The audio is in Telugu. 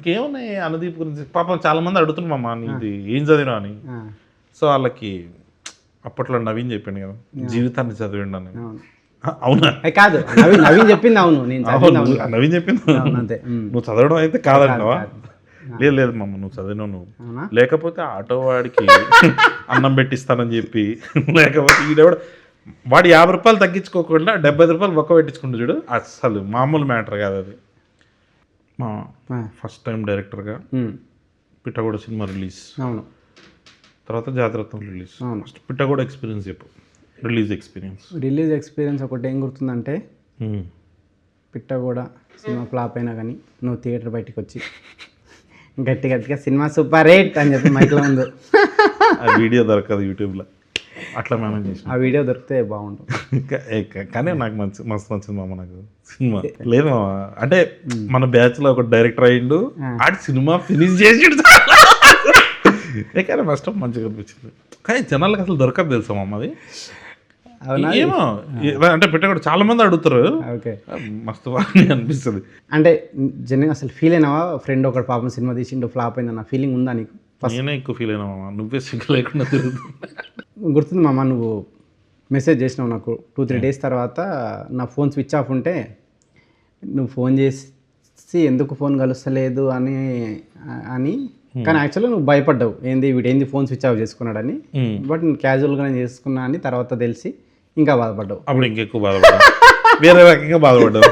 ఇంకేమున్నాయి అనుదీప్ గురించి పాపం చాలా మంది అడుగుతున్నామమ్మా నీది ఏం చదివినా అని. సో వాళ్ళకి అప్పట్లో నవీన్ చెప్పిండు కదా జీవితాన్ని చదివిండు అని. అవునా కాదు నవీన్ చెప్పింది అవును, నవీన్ చెప్పింది నువ్వు చదవడం అయితే కాదంటావా? లేదు లేదు మమ్మ నువ్వు చదివినావు నువ్వు, లేకపోతే ఆటో వాడికి అన్నం పెట్టిస్తానని చెప్పి, లేకపోతే ఈడెవడ వాడు 50 రూపాయలు తగ్గించుకోకుండా 70 రూపాయలు ఒక్క పెట్టించుకుంటూ చూడు, అసలు మామూలు మ్యాటర్ కాదు అది. మా ఫస్ట్ టైం డైరెక్టర్గా పిట్టగోడ సినిమా రిలీజ్, తర్వాత జాతరత్నం రిలీజ్. ఫస్ట్ పిట్టగోడ ఎక్స్పీరియన్స్ చెప్పు, రిలీజ్ ఎక్స్పీరియన్స్ ఒకటి ఏం గుర్తుందంటే, పిట్టగోడ సినిమా ఫ్లాప్ అయినా కానీ నువ్వు థియేటర్ బయటికి వచ్చి గట్టిగా సినిమా సూపర్ హిట్ అని చెప్పి మైక్లో ఉంది. ఆ వీడియో దొరకదు యూట్యూబ్లో, అట్లా మేనేజ్ చేసి ఆ వీడియో దొరికితే బాగుంటుంది. కానీ నాకు మస్తు నచ్చింది మామ నాకు సినిమా. లేదు మామ అంటే మన బ్యాచ్లో ఒక డైరెక్టర్ అయ్యిండు, ఆడి సినిమా ఫినిష్ చేసిండు. కానీ ఫస్ట్ మంచిగా అనిపించింది, కానీ జనాలకు అసలు దొరకదు తెలుసా మామ అది. ఏమో అంటే పెట్టకూడదు చాలా మంది అడుగుతారు, మస్తు బాగా అనిపిస్తుంది. అంటే జనరల్గా అసలు ఫీల్ అయినావా, ఫ్రెండ్ ఒకటి పాపం సినిమా తీసిండు ఫ్లాప్ అయిందన్న ఫీలింగ్ ఉందా నీకు? నేనే ఎక్కువ ఫీల్ అయినా మామ, నువ్వే సిగ్గు లేకుండా తిరుగుతుంది. గుర్తుంది మామ, నువ్వు మెసేజ్ చేసినావు నాకు 2-3 డేస్ తర్వాత, నా ఫోన్ స్విచ్ ఆఫ్ ఉంటే నువ్వు ఫోన్ చేసి ఎందుకు ఫోన్ కలుస్తలేదు అని కానీ యాక్చువల్గా నువ్వు భయపడ్డావు, వీడేంది ఫోన్ స్విచ్ ఆఫ్ చేసుకున్నాడని. బట్ నేను క్యాజువల్గానే చేసుకున్నా అని తర్వాత తెలిసి ఇంకా బాధపడ్డావు. అప్పుడు ఇంకెక్కువ బాధపడ్డా, వేరే రకంగా బాధపడ్డావు.